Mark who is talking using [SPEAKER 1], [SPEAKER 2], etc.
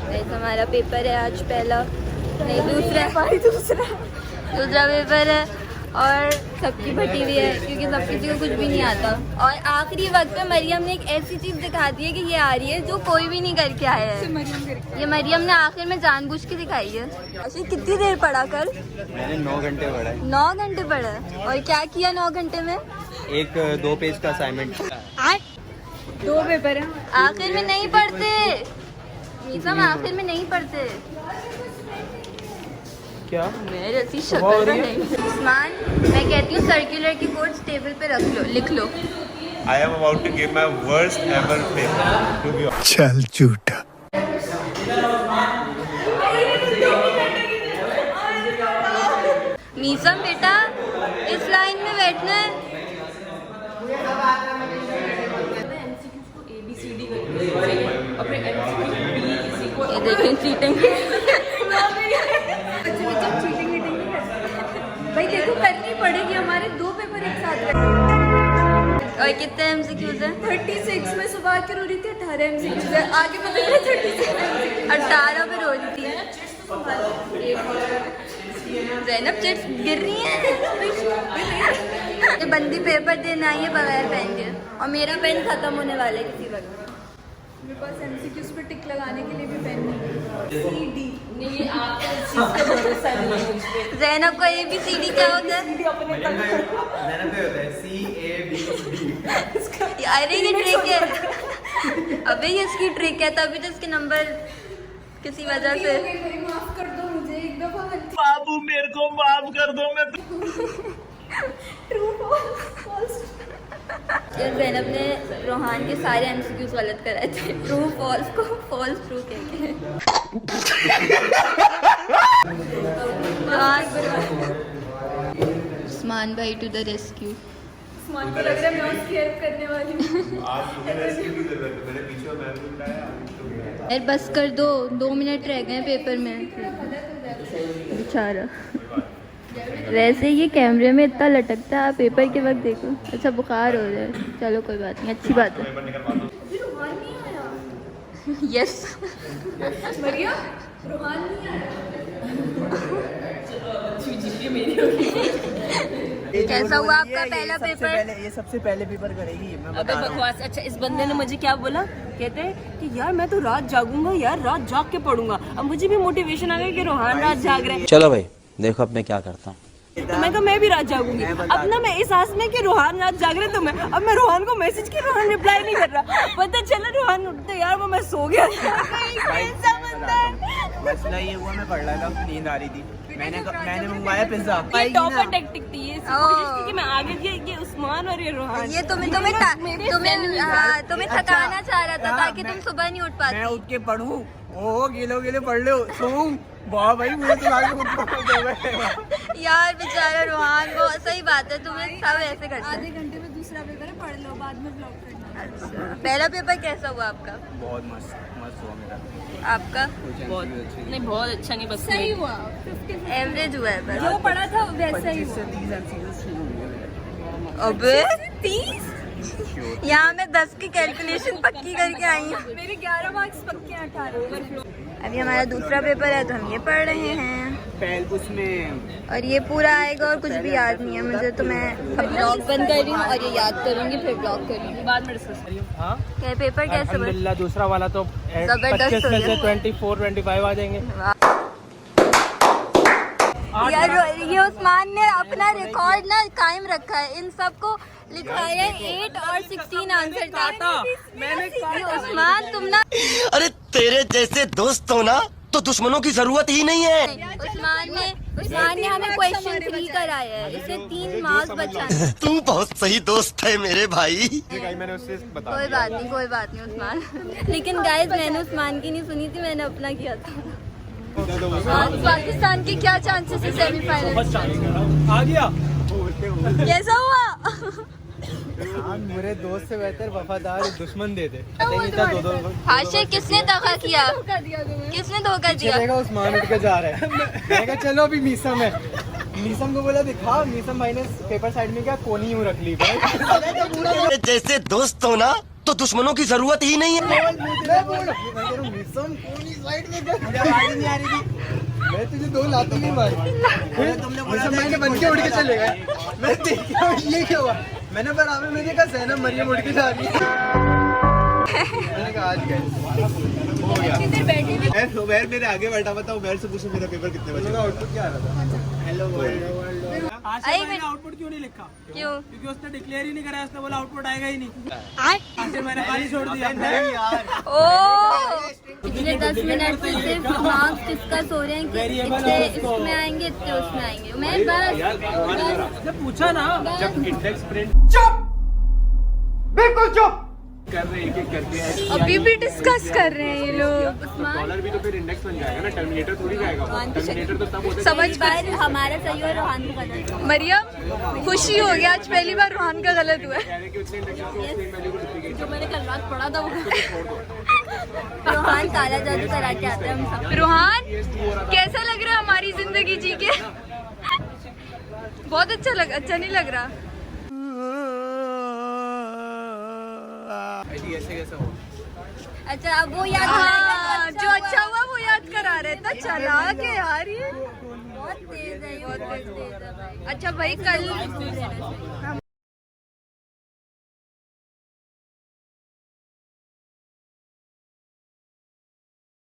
[SPEAKER 1] ऐसा हमारा पेपर है आज पहला, नहीं दूसरा पेपर है और सबकी फटी हुई है क्योंकि सब किसी को कुछ भी नहीं आता। और आखिरी वक्त पे मरियम ने एक ऐसी चीज़ दिखा दी है कि ये आ रही है जो कोई भी नहीं करके आया है। ये मरियम ने आखिर में जानबूझ के दिखाई है। अच्छा कितनी देर पढ़ा कल?
[SPEAKER 2] मैंने 9 घंटे पढ़ा है।
[SPEAKER 1] 9 घंटे पढ़ा और क्या किया 9 घंटे में?
[SPEAKER 2] एक 2 पेज का असाइनमेंट।
[SPEAKER 1] 2 पेपर है। आखिर में नहीं पढ़ते मीसम, आखिर में नहीं पढ़ते।
[SPEAKER 2] क्या
[SPEAKER 1] मैं जैसी शक्ल नहीं। उस्मान, मैं कहती हूँ सर्कुलर की कोट्स टेबल पे रख लो, लिख लो।
[SPEAKER 3] I am about to give my worst ever paper to be honest.
[SPEAKER 4] चल झूठा।
[SPEAKER 1] मीसम बेटा इस लाइन में बैठना है। ये देखें चीटिंग। भाई देखो करनी पड़ेगी, हमारे 2 पेपर एक साथ। और कितने MCQs हैं? 36 में सुबह के रो रही थी 18 MCQs है, आगे पता चला 36 18 पे रो रही थी। ज़ैनब चिट्स गिर रही हैं। ये बंदी पेपर देने आई है बगैर पेन के और मेरा पेन खत्म होने वाला है किसी वक्त। मेरे पास MCQs पे टिक लगाने के लिए भी पेन नहीं है। CD नहीं, आपको इस चीज़ का भरोसा नहीं है मुझ पे। ज़ैनब को ABCD क्या होता है? अरे ये ट्रिक है। अबे ये इसकी ट्रिक है, तभी तो इसके नंबर किसी वजह से। माफ कर दो मुझे एक दफा।
[SPEAKER 3] बाबू मेरे को माफ कर दो, मैं
[SPEAKER 1] ट्रू फॉल्स। यार ज़ैनब ने रोहान के सारे MCQs गलत कराए थे। ट्रू फॉल्स को फॉल्स ट्रू कहते हैं। उस्मान भाई टू द रेस्क्यू। उस्मान को लग रहा है मैं उसकी हेल्प करने वाली हूँ। यार बस कर दो, 2 मिनट रह गए पेपर में। बेचारा वैसे ये कैमरे में इतना लटकता है, पेपर के वक्त देखो। अच्छा बुखार हो रहा है, चलो कोई बात नहीं, अच्छी बात है। यस मरिया, रोहान नहीं आया। कैसा हुआ आपका पहला पेपर?
[SPEAKER 2] ये सबसे पहले पेपर करेगी।
[SPEAKER 5] अबे बकवास। अच्छा इस बंदे ने मुझे क्या बोला, कहते हैं कि यार मैं तो रात जागूंगा, यार रात जाग के पढ़ूंगा। अब मुझे भी मोटिवेशन आ गया कि रोहान रात जाग रहे हैं।
[SPEAKER 6] चलो भाई देखो अब मैं क्या करता हूँ।
[SPEAKER 5] तो मैं कहा मैं भी रात जागूंगी। अब ना मैं इस आस में कि रोहान रात जाग रहे, तो मैं रोहान को मैसेज किया, रोहान रिप्लाई नहीं कर रहा। पता चला रोहान उठते यार वो मैं सो गया।
[SPEAKER 2] मसला ये हुआ, मैं पढ़ रहा था, नींद आ रही थी, मैंने मंगवाया पिज्जा।
[SPEAKER 5] टॉपर टेक्टिक थी ये, कि मैं आगे ये उस्मान और ये रोहान।
[SPEAKER 1] ये तुम्हें थकाना चाह रहा था ताकि तुम सुबह नहीं उठ पाते।
[SPEAKER 2] मैं उठ के पढ़ूं, ओ गिले पढ़ लो, सोऊं। वाह भाई मुझे तो आगे उठ
[SPEAKER 1] यार बेचारा रोहान, वो सही बात है, तुम्हें सब ऐसे करते हैं।
[SPEAKER 7] आधे घंटे में दूसरा पेपर है, पढ़ लो, बाद में ब्लॉग करना।
[SPEAKER 1] अच्छा पहला पेपर कैसा हुआ आपका?
[SPEAKER 2] बहुत मस्त हुआ मेरा।
[SPEAKER 1] आपका?
[SPEAKER 5] नहीं बहुत अच्छा नहीं, बस
[SPEAKER 7] सही हुआ,
[SPEAKER 1] एवरेज हुआ है बस।
[SPEAKER 7] जो पढ़ा था वैसा ही हुआ।
[SPEAKER 1] अबे 30? यहाँ मैं 10 की कैलकुलेशन पक्की करके आई हूँ।
[SPEAKER 7] मेरे 11 मार्क्स पक्के हैं, 18।
[SPEAKER 1] अभी हमारा दूसरा पेपर है तो हम ये पढ़ रहे हैं
[SPEAKER 2] उसमें,
[SPEAKER 1] और ये पूरा आएगा और कुछ भी याद नहीं है मुझे, तो मैं ब्लॉग बंद कर रही हूँ और ये याद करूँगी फिर ब्लॉग करूँगी।
[SPEAKER 5] बाद में डिस्कस करिए।
[SPEAKER 1] क्या पेपर कैसे बना?
[SPEAKER 2] दूसरा वाला तो
[SPEAKER 1] जबरदस्त हो गया।
[SPEAKER 2] 24-25 आ जाएंगे।
[SPEAKER 1] यार ये उस्मान ने अपना रिकॉर्ड ना कायम रखा है, इन सबको लिखवाया 8 और 16 आंसर था। मैंने उस्मान तुम ना,
[SPEAKER 6] अरे तेरे जैसे दोस्त हो ना तो दुश्मनों की जरूरत ही नहीं है।
[SPEAKER 1] उस्मान ने हमें क्वेश्चन 3 कराया है, इससे 3 मार्क्स बचा है।
[SPEAKER 6] तुम बहुत सही दोस्त है मेरे भाई।
[SPEAKER 3] मैंने उससे बता
[SPEAKER 1] कोई बात नहीं उस्मान। लेकिन गाइस मैंने उस्मान की नहीं सुनी थी, मैंने अपना किया था। पाकिस्तान के क्या चांसेस है सेमीफाइनल?
[SPEAKER 2] आ गया।
[SPEAKER 1] कैसा हुआ?
[SPEAKER 2] मेरे दोस्त से बेहतर वफादार दुश्मन दे दे।
[SPEAKER 1] हाशिर किसने धोखा किया? किसने धोखा दिया?
[SPEAKER 2] उस्मान उठ के जा रहे हैं। मैं कहा चलो अभी मीसम है, मीसम को बोला दिखा, मीसम भाई ने पेपर साइड में क्या कोनी यूं रख ली।
[SPEAKER 6] जैसे दोस्त हो ना तो दुश्मनों की जरूरत ही नहीं है।
[SPEAKER 2] मिसम कौन इस साइड में गया? मुझे आवाज नहीं आ रही थी। मैं तुझे 2 लात नहीं मारी। मिसम मैंने बन के उड़ के चले गए। मैं देख रहा हूँ ये क्या हुआ। मैंने बराबर में देखा ज़ैनब मरियम उड़ के जा रही है। मैंने कहा आज गए। हो गया।
[SPEAKER 7] किधर बैठे हुए
[SPEAKER 3] मैं उमर मेरे आगे बैठा हुआ था, उमर से पूछो मेरा पेपर कितने बजे।
[SPEAKER 2] आउटपुट क्या आ रहा था? Hello world.
[SPEAKER 1] आई मैं
[SPEAKER 2] आउटपुट क्यों नहीं लिखा?
[SPEAKER 1] क्यों?
[SPEAKER 2] क्योंकि उसने डिक्लेयर ही नहीं कराया। उसने बोला आउटपुट आएगा ही नहीं। आखिर मैंने खाली छोड़ दिया। नहीं यार।
[SPEAKER 1] ओ पिछले 10 मिनट से सिर्फ मार्क्स डिस्कस हो रहे हैं कि इतने इसमें आएंगे इतने उसमें आएंगे। मैं बस
[SPEAKER 2] पूछा ना।
[SPEAKER 3] जब इंडेक्स प्रिंट
[SPEAKER 2] बिल्कुल चुप।
[SPEAKER 3] कर रहे हैं एक करके
[SPEAKER 1] अभी भी डिस्कस कर रहे हैं ये लोग।
[SPEAKER 3] डॉलर भी तो फिर इंडेक्स बन जाएगा ना, टर्मिनेटर थोड़ी जाएगा। टर्मिनेटर तो तब होता है
[SPEAKER 1] समझ
[SPEAKER 7] बार हमारा सही और रोहान को गलत है।
[SPEAKER 1] मरियम खुशी हो गया, आज पहली बार रोहान का गलत हुआ है।
[SPEAKER 3] कि उतने इंडेक्स से उतने वैल्यू को डुप्लीकेट
[SPEAKER 7] जो मैंने कल रात पढ़ा था वो
[SPEAKER 1] रोहान काला जादू करा के आते हैं हम सब। रोहान कैसा लग रहा है हमारी जिंदगी जी के? बहुत अच्छा नहीं लग रहा।
[SPEAKER 3] ऐसे कैसे हो।
[SPEAKER 1] अच्छा अब वो याद हाँ, जो अच्छा हुआ वो याद करा रहे थे। चला के यार ये
[SPEAKER 7] बहुत तेज है, ये बहुत तेज है भाई।
[SPEAKER 1] अच्छा भाई कल